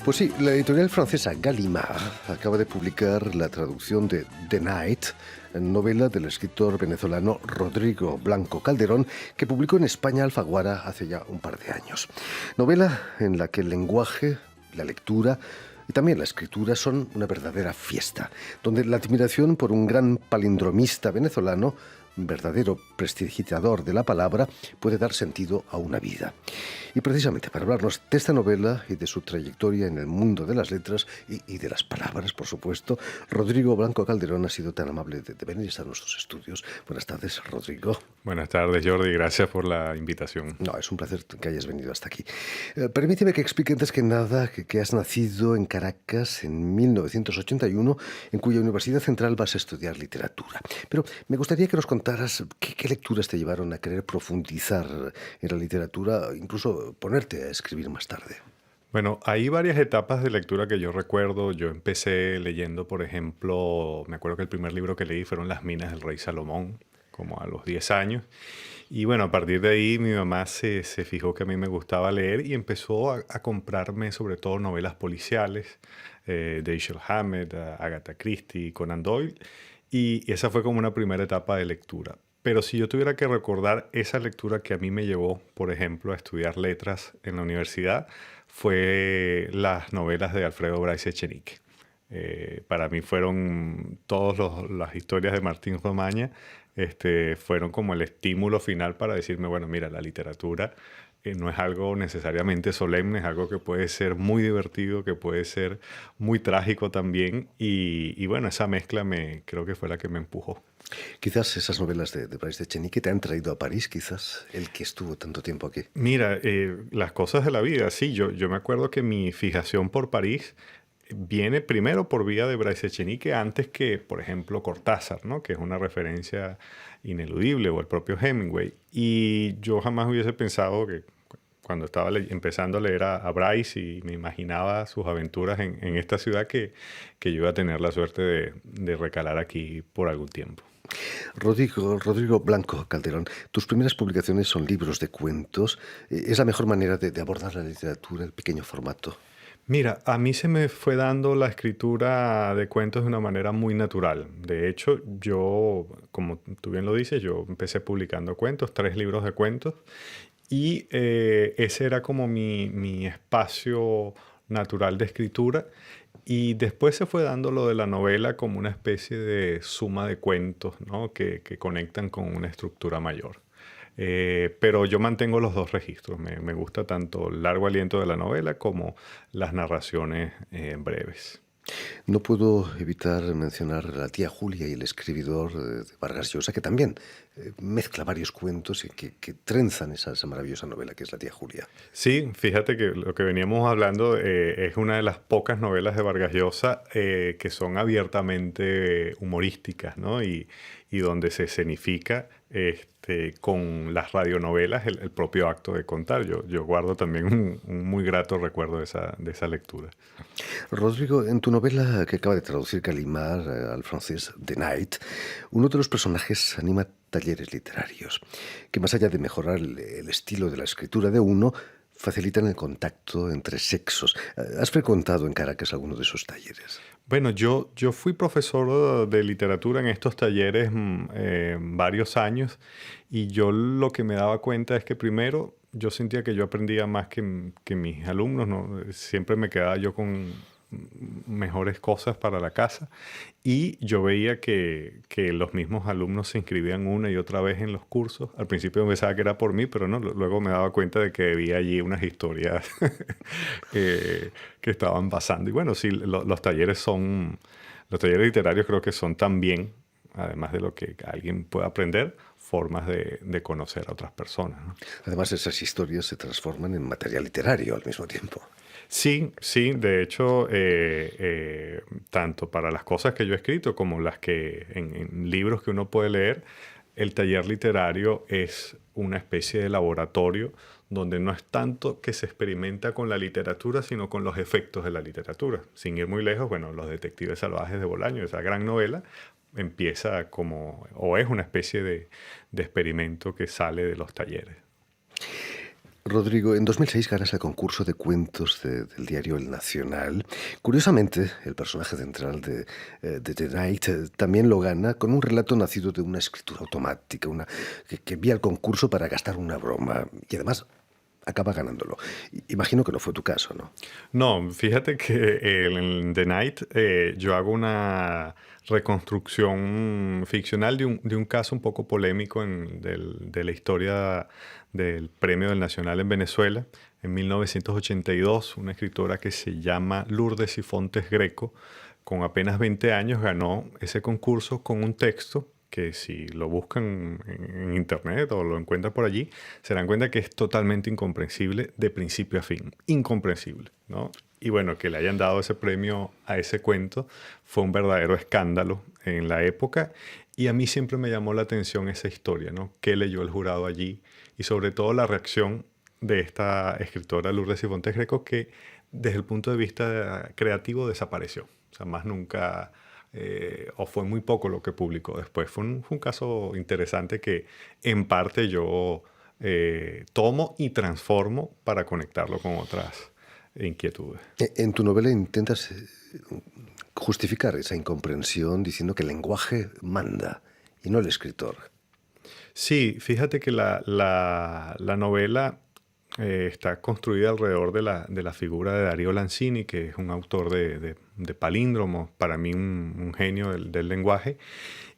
Pues sí, la editorial francesa Gallimard acaba de publicar la traducción de The Night, novela del escritor venezolano Rodrigo Blanco Calderón, que publicó en España Alfaguara hace ya un par de años. Novela en la que el lenguaje, la lectura y también la escritura son una verdadera fiesta, donde la admiración por un gran palindromista venezolano, verdadero prestidigitador de la palabra, puede dar sentido a una vida. Y precisamente para hablarnos de esta novela y de su trayectoria en el mundo de las letras y de las palabras, por supuesto, Rodrigo Blanco Calderón ha sido tan amable de venir a nuestros estudios. Buenas tardes, Rodrigo. Buenas tardes, Jordi. Gracias por la invitación. No, es un placer que hayas venido hasta aquí. Permíteme que explique antes que nada que has nacido en Caracas en 1981, en cuya Universidad Central vas a estudiar literatura. Pero me gustaría que nos contaras qué lecturas te llevaron a querer profundizar en la literatura, incluso ponerte a escribir más tarde. Bueno, hay varias etapas de lectura que yo recuerdo. Yo empecé leyendo, por ejemplo, me acuerdo que el primer libro que leí fueron Las minas del rey Salomón, como a los 10 años. Y bueno, a partir de ahí mi mamá se fijó que a mí me gustaba leer y empezó a comprarme sobre todo novelas policiales, Dashiell Hammett, Agatha Christie, Conan Doyle. Y esa fue como una primera etapa de lectura. Pero si yo tuviera que recordar esa lectura que a mí me llevó, por ejemplo, a estudiar letras en la universidad, fue las novelas de Alfredo Bryce Echenique. Para mí fueron todas las historias de Martín Romaña, fueron como el estímulo final para decirme, bueno, mira, la literatura no es algo necesariamente solemne, es algo que puede ser muy divertido, que puede ser muy trágico también. Y bueno, esa mezcla creo que fue la que me empujó. Quizás esas novelas de Bryce Echenique te han traído a París, quizás el que estuvo tanto tiempo aquí. Mira, las cosas de la vida, sí, yo me acuerdo que mi fijación por París viene primero por vía de Bryce Echenique antes que, por ejemplo, Cortázar, ¿no? Que es una referencia ineludible, o el propio Hemingway. Y yo jamás hubiese pensado que cuando estaba empezando a leer a Bryce y me imaginaba sus aventuras en esta ciudad que yo iba a tener la suerte de recalar aquí por algún tiempo. Rodrigo Blanco Calderón, tus primeras publicaciones son libros de cuentos. ¿Es la mejor manera de abordar la literatura, el pequeño formato? Mira, a mí se me fue dando la escritura de cuentos de una manera muy natural. De hecho, yo, como tú bien lo dices, yo empecé publicando cuentos, 3 libros de cuentos, y ese era como mi espacio natural de escritura. Y después se fue dando lo de la novela como una especie de suma de cuentos, ¿no? que conectan con una estructura mayor. Pero yo mantengo los dos registros. Me gusta tanto el largo aliento de la novela como las narraciones breves. No puedo evitar mencionar a la tía Julia y el escribidor de Vargas Llosa, que también mezcla varios cuentos y que trenzan esa maravillosa novela que es la tía Julia. Sí, fíjate que lo que veníamos hablando es una de las pocas novelas de Vargas Llosa que son abiertamente humorísticas, ¿no? Y donde se escenifica con las radionovelas el propio acto de contar. Yo guardo también un muy grato recuerdo de esa lectura. Rodrigo, en tu novela que acaba de traducir Gallimard al francés, The Night, uno de los personajes anima talleres literarios, que más allá de mejorar el estilo de la escritura de uno, facilitan el contacto entre sexos. ¿Has frecuentado en Caracas alguno de esos talleres? Bueno, yo fui profesor de literatura en estos talleres varios años y yo lo que me daba cuenta es que primero yo sentía que yo aprendía más que mis alumnos, ¿no? Siempre me quedaba yo con mejores cosas para la casa y yo veía que los mismos alumnos se inscribían una y otra vez en los cursos. Al principio pensaba que era por mí, pero no, luego me daba cuenta de que había allí unas historias que estaban pasando. Y bueno, sí, los talleres literarios creo que son también, además de lo que alguien puede aprender, formas de conocer a otras personas, ¿no? Además, esas historias se transforman en material literario al mismo tiempo. Sí, sí, de hecho, tanto para las cosas que yo he escrito como las que en libros que uno puede leer, el taller literario es una especie de laboratorio donde no es tanto que se experimenta con la literatura, sino con los efectos de la literatura. Sin ir muy lejos, bueno, Los detectives salvajes de Bolaño, esa gran novela, empieza o es una especie de experimento que sale de los talleres. Rodrigo, en 2006 ganas el concurso de cuentos del diario El Nacional. Curiosamente, el personaje central de The Night también lo gana con un relato nacido de una escritura automática, que envía al concurso para gastar una broma y además acaba ganándolo. Imagino que no fue tu caso, ¿no? No, fíjate que en The Night yo hago una reconstrucción ficcional de un caso un poco polémico de la historia del Premio del Nacional en Venezuela. En 1982, una escritora que se llama Lourdes Sifontes Greco, con apenas 20 años, ganó ese concurso con un texto que si lo buscan en internet o lo encuentran por allí, se dan cuenta que es totalmente incomprensible de principio a fin. Incomprensible, ¿no? Y bueno, que le hayan dado ese premio a ese cuento fue un verdadero escándalo en la época. Y a mí siempre me llamó la atención esa historia, ¿no? ¿Qué leyó el jurado allí? Y sobre todo la reacción de esta escritora Lourdes Sifontes Greco, que desde el punto de vista creativo desapareció. O sea, más nunca o fue muy poco lo que publicó después. Fue un caso interesante que en parte yo tomo y transformo para conectarlo con otras inquietudes. En tu novela intentas justificar esa incomprensión diciendo que el lenguaje manda y no el escritor. Sí, fíjate que la novela está construida alrededor de la figura de Darío Lanzini, que es un autor de palíndromos, para mí un genio del lenguaje.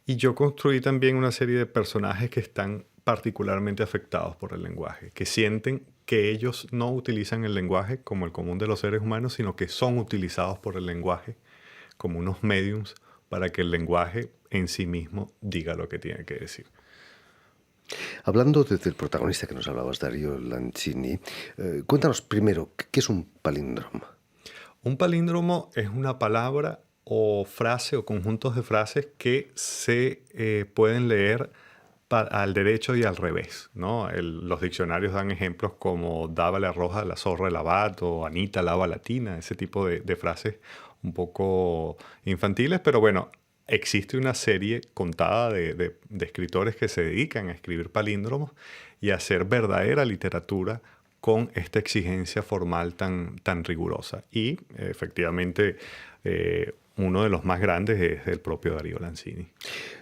Y yo construí también una serie de personajes que están particularmente afectados por el lenguaje, que sienten que ellos no utilizan el lenguaje como el común de los seres humanos, sino que son utilizados por el lenguaje como unos mediums para que el lenguaje en sí mismo diga lo que tiene que decir. Hablando del protagonista que nos hablabas, Darío Lanzini, cuéntanos primero, ¿qué es un palíndromo? Un palíndromo es una palabra o frase o conjuntos de frases que se pueden leer al derecho y al revés, ¿no? Los diccionarios dan ejemplos como daba la roja la zorra el abad o Anita lava la tina, ese tipo de frases un poco infantiles, pero bueno, existe una serie contada de escritores que se dedican a escribir palíndromos y a hacer verdadera literatura con esta exigencia formal tan rigurosa. Y efectivamente uno de los más grandes es el propio Darío Lanzini.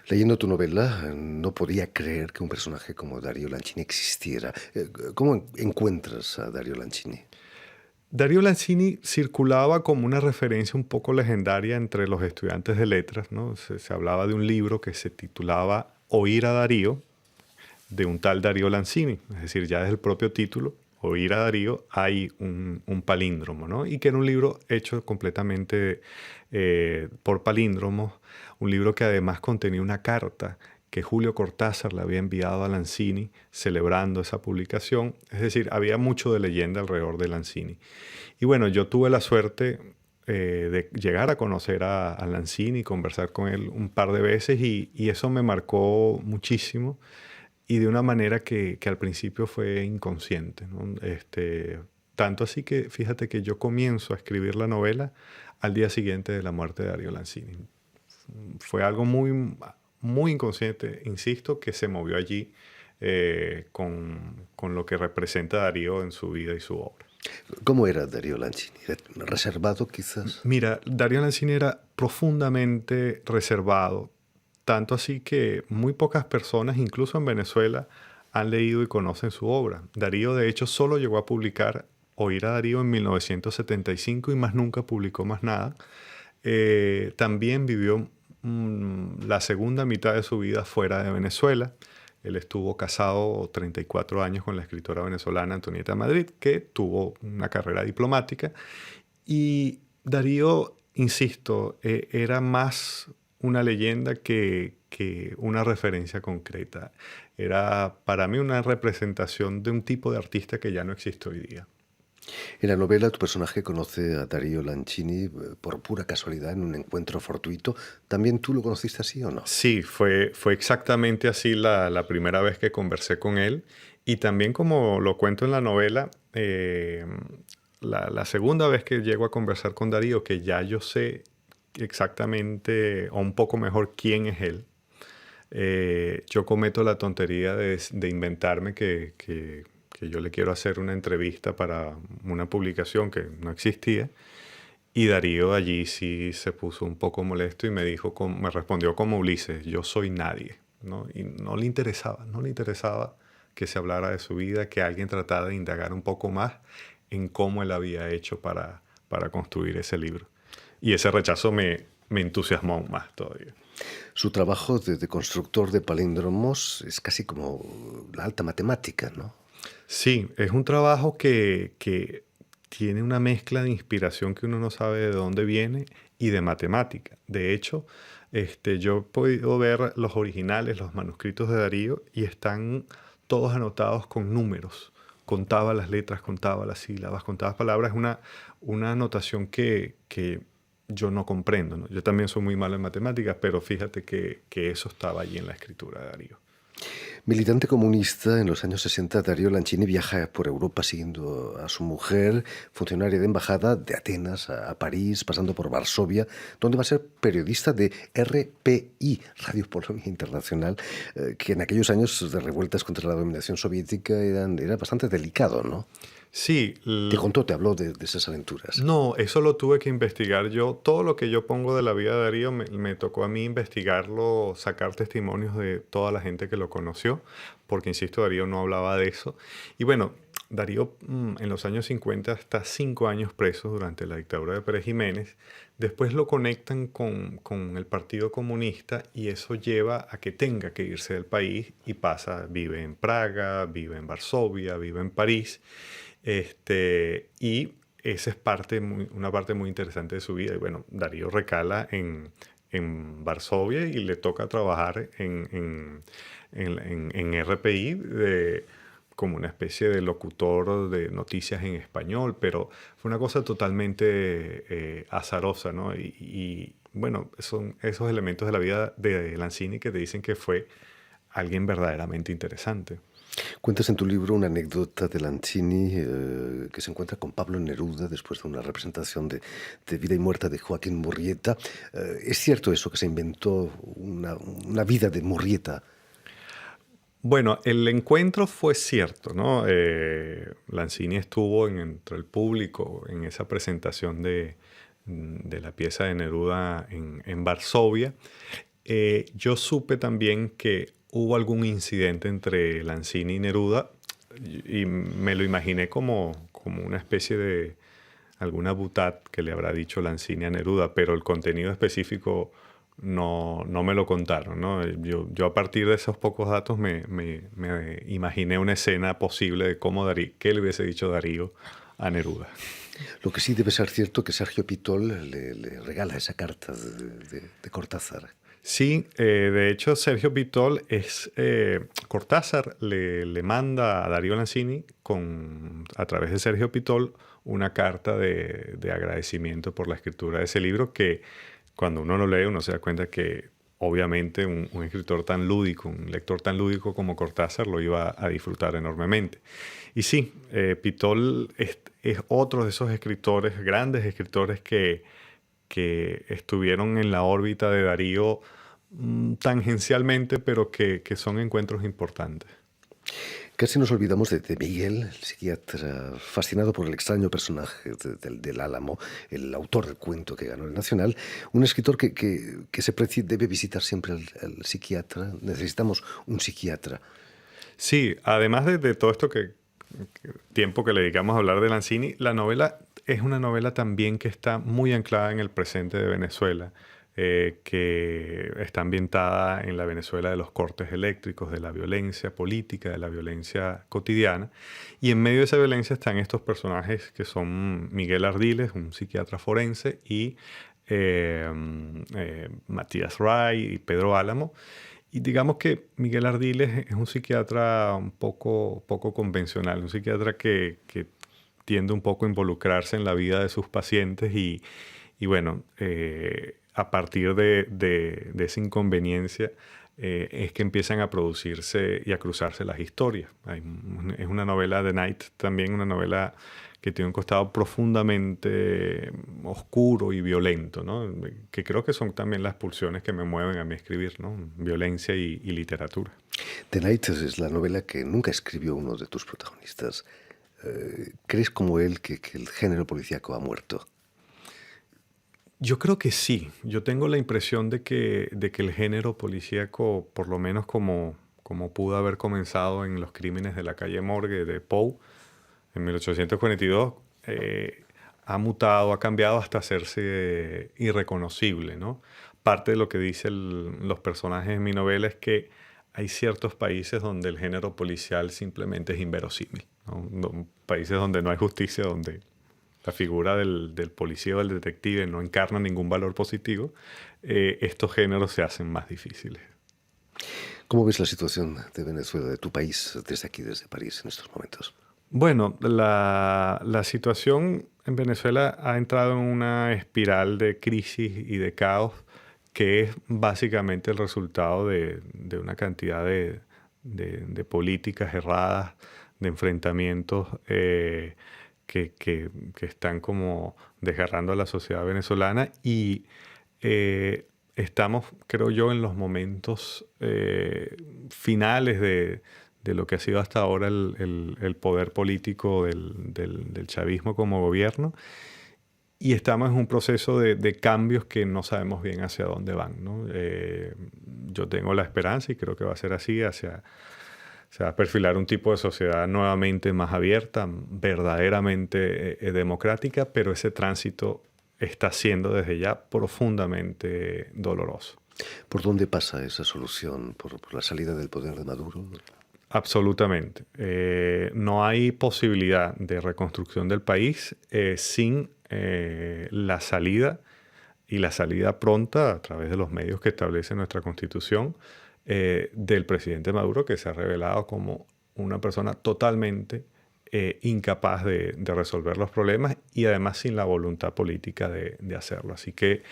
Leyendo tu novela, no podía creer que un personaje como Darío Lanzini existiera. ¿Cómo encuentras a Darío Lanzini? Darío Lanzini circulaba como una referencia un poco legendaria entre los estudiantes de letras, ¿no? Se hablaba de un libro que se titulaba Oír a Darío, de un tal Darío Lanzini. Es decir, ya desde el propio título, Oír a Darío, hay un palíndromo, ¿no? Y que era un libro hecho completamente por palíndromos, un libro que además contenía una carta que Julio Cortázar le había enviado a Lanzini celebrando esa publicación. Es decir, había mucho de leyenda alrededor de Lanzini. Y bueno, yo tuve la suerte de llegar a conocer a Lanzini, conversar con él un par de veces y eso me marcó muchísimo y de una manera que al principio fue inconsciente, ¿no? Tanto así que fíjate que yo comienzo a escribir la novela al día siguiente de la muerte de Darío Lanzini. Fue algo muy inconsciente, insisto, que se movió allí con lo que representa Darío en su vida y su obra. ¿Cómo era Darío Lanzini? ¿Era reservado quizás? Mira, Darío Lanzini era profundamente reservado, tanto así que muy pocas personas, incluso en Venezuela, han leído y conocen su obra. Darío, de hecho, solo llegó a publicar Oír a Darío en 1975 y más nunca publicó más nada. También vivió la segunda mitad de su vida fuera de Venezuela. Él estuvo casado 34 años con la escritora venezolana Antonieta Madrid, que tuvo una carrera diplomática. Y Darío, insisto, era más una leyenda que una referencia concreta. Era para mí una representación de un tipo de artista que ya no existe hoy día. En la novela, tu personaje conoce a Darío Lanzini por pura casualidad en un encuentro fortuito. ¿También tú lo conociste así o no? Sí, fue exactamente así la primera vez que conversé con él. Y también como lo cuento en la novela, la segunda vez que llego a conversar con Darío, que ya yo sé exactamente o un poco mejor quién es él, yo cometo la tontería de inventarme que que yo le quiero hacer una entrevista para una publicación que no existía. Y Darío allí sí se puso un poco molesto y me dijo, me respondió como Ulises, yo soy nadie, ¿no? Y no le interesaba que se hablara de su vida, que alguien tratara de indagar un poco más en cómo él había hecho para construir ese libro. Y ese rechazo me entusiasmó aún más todavía. Su trabajo de constructor de palíndromos es casi como la alta matemática, ¿no? Sí, es un trabajo que tiene una mezcla de inspiración que uno no sabe de dónde viene y de matemática. De hecho, yo he podido ver los originales, los manuscritos de Darío, y están todos anotados con números. Contaba las letras, contaba las sílabas, contaba las palabras. Es una anotación que yo no comprendo, ¿no? Yo también soy muy malo en matemáticas, pero fíjate que eso estaba allí en la escritura de Darío. Militante comunista, en los años 60, Darío Lancini viaja por Europa siguiendo a su mujer, funcionaria de embajada de Atenas a París, pasando por Varsovia, donde va a ser periodista de RPI, Radio Polonia Internacional, que en aquellos años de revueltas contra la dominación soviética era bastante delicado, ¿no? Sí. Te habló de esas aventuras. No, eso lo tuve que investigar yo. Todo lo que yo pongo de la vida de Darío me tocó a mí investigarlo, sacar testimonios de toda la gente que lo conoció, porque, insisto, Darío no hablaba de eso. Y bueno, Darío en los años 50 está 5 años preso durante la dictadura de Pérez Jiménez. Después lo conectan con el Partido Comunista y eso lleva a que tenga que irse del país y vive en Praga, vive en Varsovia, vive en París. Y esa es una parte muy interesante de su vida. Y bueno, Darío recala en Varsovia y le toca trabajar en RPI como una especie de locutor de noticias en español, pero fue una cosa totalmente azarosa, ¿no? Y bueno, son esos elementos de la vida de Lancini que te dicen que fue alguien verdaderamente interesante. Cuentas en tu libro una anécdota de Lancini que se encuentra con Pablo Neruda después de una representación de Vida y Muerte de Joaquín Murrieta. ¿Es cierto eso, que se inventó una vida de Murrieta? Bueno, el encuentro fue cierto, ¿no? Lancini estuvo entre el público en esa presentación de la pieza de Neruda en Varsovia. Yo supe también que hubo algún incidente entre Lancini y Neruda y me lo imaginé como una especie de alguna boutade que le habrá dicho Lancini a Neruda, pero el contenido específico no me lo contaron, ¿no? Yo a partir de esos pocos datos me imaginé una escena posible de qué le hubiese dicho Darío a Neruda. Lo que sí debe ser cierto que Sergio Pitol le regala esa carta de Cortázar. Sí, de hecho Sergio Pitol Cortázar le manda a Darío Lancini a través de Sergio Pitol una carta de agradecimiento por la escritura de ese libro que cuando uno lo lee uno se da cuenta que obviamente un escritor tan lúdico, un lector tan lúdico como Cortázar lo iba a disfrutar enormemente. Y sí, Pitol es otro de esos escritores, grandes escritores que estuvieron en la órbita de Darío tangencialmente, pero que son encuentros importantes. Casi nos olvidamos de Miguel, el psiquiatra fascinado por el extraño personaje del Álamo, el autor del cuento que ganó el Nacional, un escritor que debe visitar siempre al psiquiatra. Necesitamos un psiquiatra. Sí, además de todo esto tiempo que le dedicamos a hablar de Lancini, la novela es una novela también que está muy anclada en el presente de Venezuela, que está ambientada en la Venezuela de los cortes eléctricos, de la violencia política, de la violencia cotidiana. Y en medio de esa violencia están estos personajes que son Miguel Ardiles, un psiquiatra forense, y Matías Ray y Pedro Álamo. Y digamos que Miguel Ardiles es un psiquiatra un poco convencional, un psiquiatra que tiende un poco a involucrarse en la vida de sus pacientes y bueno, a partir de esa inconveniencia es que empiezan a producirse y a cruzarse las historias. Es una novela de Night, también una novela que tiene un costado profundamente oscuro y violento, ¿no? Que creo que son también las pulsiones que me mueven a mí a escribir, ¿no? Violencia y literatura. The Night es la novela que nunca escribió uno de tus protagonistas. ¿Crees como él que el género policíaco ha muerto? Yo creo que sí. Yo tengo la impresión de que el género policíaco, por lo menos como pudo haber comenzado en Los crímenes de la calle Morgue de Poe en 1842, ha mutado, ha cambiado hasta hacerse irreconocible, ¿no? Parte de lo que dicen los personajes en mi novela es que hay ciertos países donde el género policial simplemente es inverosímil, ¿no? Países donde no hay justicia, donde la figura del policía o del detective no encarna ningún valor positivo, estos géneros se hacen más difíciles. ¿Cómo ves la situación de Venezuela, de tu país, desde aquí, desde París, en estos momentos? Bueno, la situación en Venezuela ha entrado en una espiral de crisis y de caos que es básicamente el resultado de una cantidad de políticas erradas, de enfrentamientos que están como desgarrando a la sociedad venezolana y estamos, creo yo, en los momentos finales de lo que ha sido hasta ahora el poder político del chavismo como gobierno y estamos en un proceso de cambios que no sabemos bien hacia dónde van, ¿no? Yo tengo la esperanza y creo que va a ser así, se va a perfilar un tipo de sociedad nuevamente más abierta, verdaderamente democrática, pero ese tránsito está siendo desde ya profundamente doloroso. ¿Por dónde pasa esa solución? ¿Por la salida del poder de Maduro? Absolutamente. No hay posibilidad de reconstrucción del país sin la salida y la salida pronta a través de los medios que establece nuestra Constitución del presidente Maduro, que se ha revelado como una persona totalmente incapaz de resolver los problemas y además sin la voluntad política de hacerlo. Así que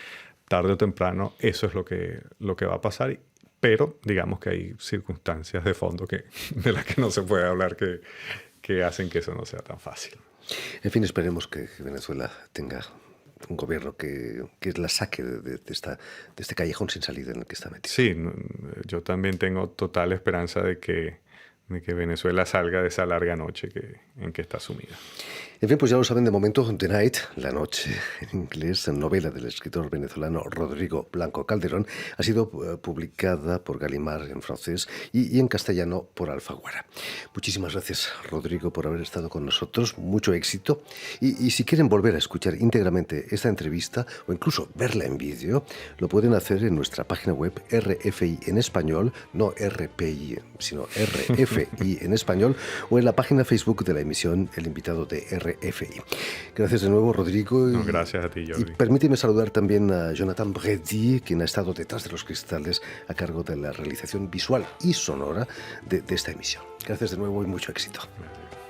tarde o temprano eso es lo que va a pasar, pero digamos que hay circunstancias de fondo de las que no se puede hablar que hacen que eso no sea tan fácil. En fin, esperemos que Venezuela tenga un gobierno que la saque de este callejón sin salida en el que está metido. Sí, yo también tengo total esperanza de que Venezuela salga de esa larga noche en que está sumida. En fin, pues ya lo saben de momento, The Night, La Noche, en inglés, novela del escritor venezolano Rodrigo Blanco Calderón, ha sido publicada por Gallimard en francés y en castellano por Alfaguara. Muchísimas gracias, Rodrigo, por haber estado con nosotros. Mucho éxito. Y si quieren volver a escuchar íntegramente esta entrevista o incluso verla en vídeo, lo pueden hacer en nuestra página web RFI en español, no RPI, sino RFI en español, o en la página Facebook de la emisión El Invitado de RFI. Gracias de nuevo, Rodrigo. No, gracias a ti, Jordi. Y permíteme saludar también a Jonathan Bredy, quien ha estado detrás de los cristales a cargo de la realización visual y sonora de esta emisión. Gracias de nuevo y mucho éxito. Gracias.